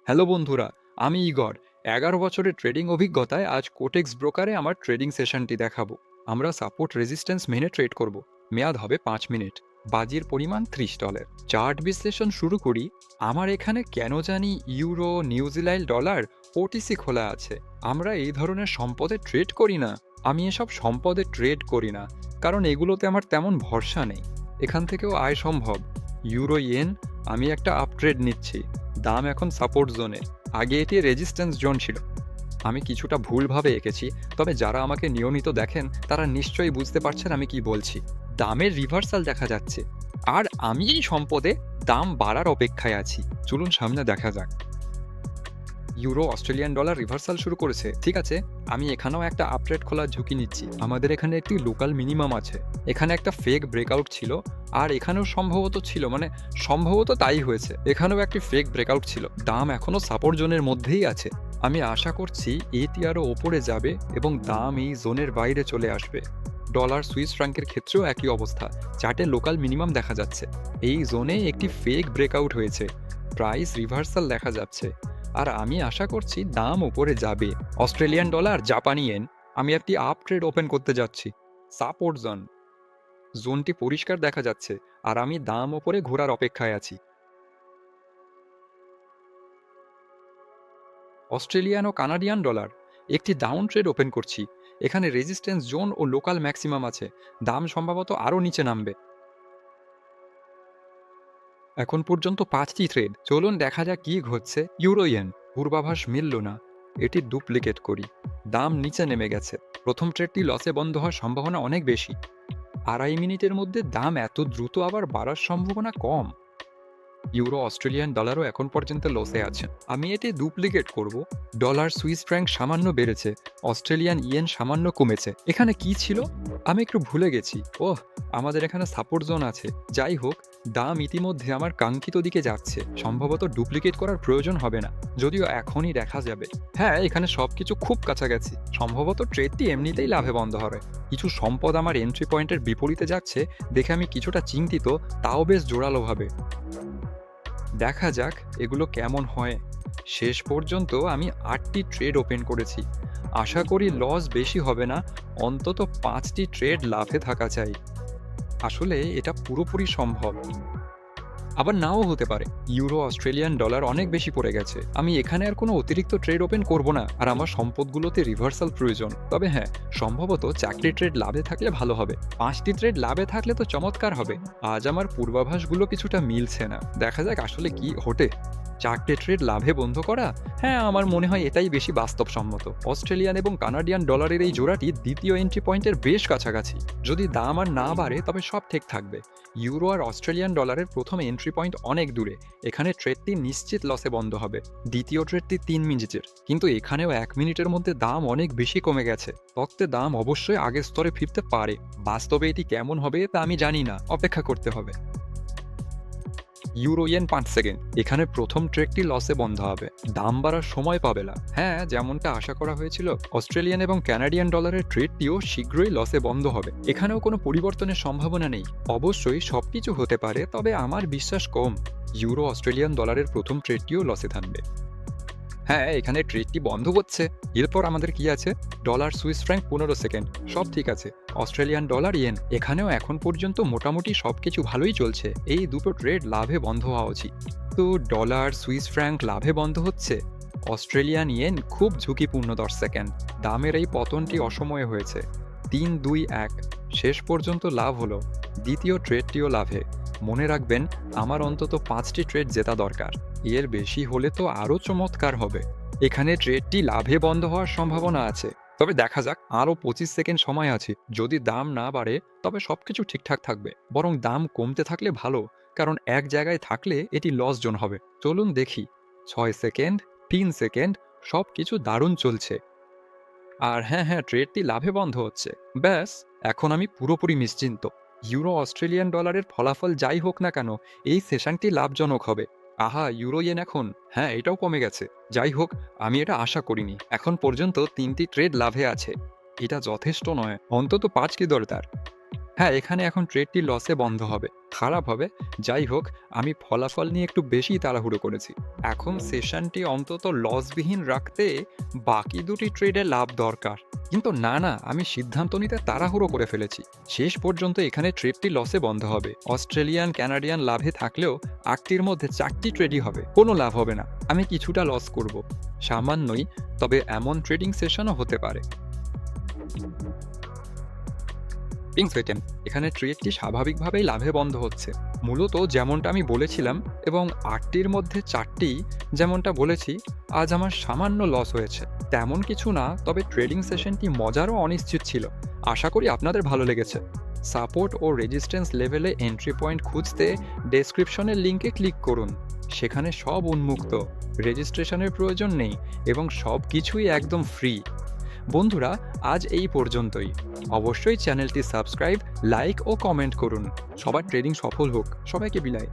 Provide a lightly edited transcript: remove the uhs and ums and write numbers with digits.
Hello বন্ধুরা, আমি Igor. 11 বছরের ট্রেডিং অভিজ্ঞতায় আজ কোটেক্স ব্রোকারে আমার ট্রেডিং সেশনটি দেখাবো। আমরা সাপোর্ট রেজিস্ট্যান্স মেনে ট্রেড করব। মেয়াদ হবে 5 মিনিট। বাজির পরিমাণ $30। চার্ট বিশ্লেষণ শুরু করি। আমার এখানে কেন জানি ইউরো, নিউজিল্যান্ড ডলার, ওটিসি খোলা আছে। আমরা এই ধরনের সম্পদে ট্রেড করি না। আমি এসব সম্পদে ট্রেড করি না, কারণ এগুলোতে আমার তেমন ভরসা নেই। এখান থেকেও আয় সম্ভব। ইউরো ইয়েন, আমি একটা আপ ট্রেড নিচ্ছি। দাম এখন সাপোর্ট জোনে। আগে এটি রেজিস্ট্যান্স জোন ছিল। আমি কিছুটা ভুলভাবে এঁকেছি, তবে যারা আমাকে নিয়মিত দেখেন তারা নিশ্চয়ই বুঝতে পারছেন আমি কি বলছি। দামের রিভার্সাল দেখা যাচ্ছে, আর আমি এই সম্পদে দাম বাড়ার অপেক্ষায় আছি। চলুন সামনে দেখা যাক। ইউরো অস্ট্রেলিয়ান ডলার রিভার্সাল শুরু করেছে, ঠিক আছে। আমি এখানেও একটা আপট্রেড খোলার ঝুঁকি নিচ্ছি। আমাদের এখানে একটি লোকাল মিনিমাম আছে। এখানে একটা ফেক ব্রেকআউট ছিল, আর এখানেও সম্ভবত তাই হয়েছে। এখানেও একটি ফেক ব্রেকআউট ছিল। দাম এখনও সাপোর্ট জোনের মধ্যেই আছে। আমি আশা করছি এটি আরও ওপরে যাবে এবং দাম এই জোনের বাইরে চলে আসবে। ডলার সুইস ফ্রাঙ্কের ক্ষেত্রেও একই অবস্থা। চার্টে লোকাল মিনিমাম দেখা যাচ্ছে। এই জোনে একটি ফেক ব্রেকআউট হয়েছে। প্রাইস রিভার্সাল দেখা যাচ্ছে, আর আমি আশা করছি দাম উপরে যাবে। অস্ট্রেলিয়ান ডলার, জাপানি ইয়েন, আমি একটি আপ ট্রেড ওপেন করতে যাচ্ছি। সাপোর্ট জোন, জোনটি পরিষ্কার দেখা যাচ্ছে, আর আমি দাম ওপরে ঘোরার অপেক্ষায় আছি। অস্ট্রেলিয়ান ও কানাডিয়ান ডলার, একটি ডাউন ট্রেড ওপেন করছি। এখানে রেজিস্ট্যান্স জোন ও লোকাল ম্যাক্সিমাম আছে। দাম সম্ভবত আরও নিচে নামবে। এখন পর্যন্ত 5টি থ্রেড। চলুন দেখা যাক কি ঘটছে। ইউরো ইয়েন, পূর্বাভাস মিলল না। এটি ডুপ্লিকেট করি। দাম নিচে নেমে গেছে। প্রথম ট্রেডটি লসে বন্ধ হওয়ার সম্ভাবনা অনেক বেশি। 2.5 মিনিটের মধ্যে দাম এত দ্রুত আবার বাড়ার সম্ভাবনা কম। ইউরো অস্ট্রেলিয়ান ডলারও এখন পর্যন্ত লসে আছে। আমি এটি ডুপ্লিকেট করব। ডলার সুইস ফ্র্যাঙ্ক সামান্য বেড়েছে, অস্ট্রেলিয়ান ইয়েন সামান্য কমেছে। এখানে কি ছিল আমি একটু ভুলে গেছি। ওহ, আমাদের এখানে সাপোর্ট জোন আছে। যাই হোক, দাম ইতিমধ্যে আমার কাঙ্ক্ষিত দিকে যাচ্ছে। সম্ভবত ডুপ্লিকেট করার প্রয়োজন হবে না, যদিও এখনই দেখা যাবে। হ্যাঁ, এখানে সবকিছু খুব কাছাকাছি। সম্ভবত ট্রেডটি এমনিতেই লাভে বন্ধ হবে। কিছু সম্পদ আমার এন্ট্রি পয়েন্টের বিপরীতে যাচ্ছে দেখে আমি কিছুটা চিন্তিত, তাও বেশ জোরালোভাবে। দেখা যাক এগুলো কেমন হয়। শেষ পর্যন্ত আমি 8টি ট্রেড ওপেন করেছি। আশা করি লস বেশি হবে না। অন্তত 5টি ট্রেড লাভে থাকা চাই। আসলে এটা পুরোপুরি সম্ভব, আবার নাও হতে পারে। ইউরো অস্ট্রেলিয়ান ডলার অনেক বেশি পড়ে গেছে। আমি এখানে আর কোনো অতিরিক্ত ট্রেড ওপেন করব না, আর আমার সম্পদগুলোতে রিভার্সাল প্রয়োজন। তবে হ্যাঁ, সম্ভবত 4টি ট্রেড লাভে থাকলে ভালো হবে। 5টি ট্রেড লাভে থাকলে তো চমৎকার হবে। আজ আমার পূর্বাভাসগুলো কিছুটা মিলছে না। দেখা যাক আসলে কি ঘটে। 4টে ট্রেড লাভে বন্ধ করা, হ্যাঁ, আমার মনে হয় এটাই বেশি বাস্তবসম্মত। অস্ট্রেলিয়ান এবং কানাডিয়ান ডলারের এই জোড়াটি দ্বিতীয় এন্ট্রি পয়েন্টের বেশ কাছাকাছি। যদি দাম আর না বাড়ে তবে সব ঠিক থাকবে। ইউরো আর অস্ট্রেলিয়ান ডলারের প্রথম এন্ট্রি পয়েন্ট অনেক দূরে। এখানে ট্রেডটি নিশ্চিত লসে বন্ধ হবে। দ্বিতীয় ট্রেডটি 3 মিনিটের, কিন্তু এখানেও 1 মিনিটের মধ্যে দাম অনেক বেশি কমে গেছে। তত্ত্বে দাম অবশ্যই আগের স্তরে ফিরতে পারে। বাস্তবে এটি কেমন হবে তা আমি জানি না, অপেক্ষা করতে হবে। ইউরো ইয়েন 5 সেকেন্ড, এখানে প্রথম ট্রেডটি লসে বন্ধ হবে। দাম বাড়ার সময় পাবে না। হ্যাঁ, যেমনটা আশা করা হয়েছিল। অস্ট্রেলিয়ান এবং কানাডিয়ান ডলারের ট্রেডটিও শীঘ্রই লসে বন্ধ হবে। এখানেও কোনো পরিবর্তনের সম্ভাবনা নেই। অবশ্যই সবকিছু হতে পারে, তবে আমার বিশ্বাস কম। ইউরো অস্ট্রেলিয়ান ডলারের প্রথম ট্রেডটিও লসে থাকবে। হ্যাঁ, এখানে ট্রেডটি বন্ধ হচ্ছে। এরপর আমাদের কি আছে? ডলার সুইস ফ্র্যাঙ্ক 15 সেকেন্ড, সব ঠিক আছে। অস্ট্রেলিয়ান ডলার ইয়েন, এখানেও এখন পর্যন্ত মোটামুটি সবকিছু ভালোই চলছে। এই দুটো ট্রেড লাভে বন্ধ হওয়া উচিত। তো ডলার সুইস ফ্র্যাঙ্ক লাভে বন্ধ হচ্ছে। অস্ট্রেলিয়ান ইয়েন খুব ঝুঁকিপূর্ণ। 10 সেকেন্ড, দামের এই পতনটি অসময়ে হয়েছে। 3-2-1, শেষ পর্যন্ত লাভ হলো। দ্বিতীয় ট্রেডটিও লাভে। মনে রাখবেন, আমার অন্তত 5টি ট্রেড জেতা দরকার। এর বেশি হলে তো আরও চমৎকার হবে। এখানে ট্রেডটি লাভে বন্ধ হওয়ার সম্ভাবনা আছে, তবে দেখা যাক। আরও 25 সেকেন্ড সময় আছে। যদি দাম না বাড়ে তবে সবকিছু ঠিকঠাক থাকবে, বরং দাম কমতে থাকলে ভালো, কারণ এক জায়গায় থাকলে এটি লস জোন হবে। চলুন দেখি। 6 সেকেন্ড, 3 সেকেন্ড, সব কিছু দারুণ চলছে। আর হ্যাঁ হ্যাঁ, ট্রেডটি লাভে বন্ধ হচ্ছে। ব্যাস, এখন আমি পুরোপুরি নিশ্চিন্ত। ইউরো অস্ট্রেলিয়ান ডলারের ফলাফল যাই হোক না কেন, এই সেশনটি লাভজনক হবে। আহা, ইউরো ইয়েন এখন, হ্যাঁ, এটাও কমে গেছে। যাই হোক, আমি এটা আশা করিনি। এখন পর্যন্ত 3টি ট্রেড লাভে আছে। এটা যথেষ্ট নয়, অন্তত 5টি দরকার। হ্যাঁ, এখানে এখন ট্রেডটি লসে বন্ধ হবে। খারাপ হবে। যাই হোক, আমি ফলাফল নিয়ে একটু বেশিই তাড়াহুড়ো করেছি। এখন সেশনটি অন্তত লসবিহীন রাখতে বাকি দুটি ট্রেডে লাভ দরকার। কিন্তু না, আমি সিদ্ধান্ত নিতে তাড়াহুড়ো করে ফেলেছি। শেষ পর্যন্ত এখানে ট্রেডটি লসে বন্ধ হবে। অস্ট্রেলিয়ান, কানাডিয়ান লাভে থাকলেও ৮টির মধ্যে ৪টি ট্রেডই হবে। কোনো লাভ হবে না। আমি কিছুটা লস করব। সামান্যই, তবে এমন ট্রেডিং সেশনও হতে পারে। কিংস ওয়েটেন, এখানে ট্রেডটি স্বাভাবিকভাবেই লাভে বন্ধ হচ্ছে। মূলত যেমনটা আমি বলেছিলাম, এবং ৮টির মধ্যে ৪টি যেমনটা বলেছি, আজ আমার সামান্য লস হয়েছে। তেমন কিছু না, তবে ট্রেডিং সেশনটি মজার ও অনিশ্চিত ছিল। আশা করি আপনাদের ভালো লেগেছে। সাপোর্ট ও রেজিস্ট্যান্স লেভেলে এন্ট্রি পয়েন্ট খুঁজতে ডেসক্রিপশনের লিঙ্কে ক্লিক করুন। সেখানে সব উন্মুক্ত, রেজিস্ট্রেশনের প্রয়োজন নেই এবং সব কিছুই একদম ফ্রি। বন্ধুরা, আজ এই পর্যন্তই। অবশ্যই চ্যানেলটি সাবস্ক্রাইব, লাইক ও কমেন্ট করুন। সবার ট্রেডিং সফল হোক। সবাইকে বিদায়।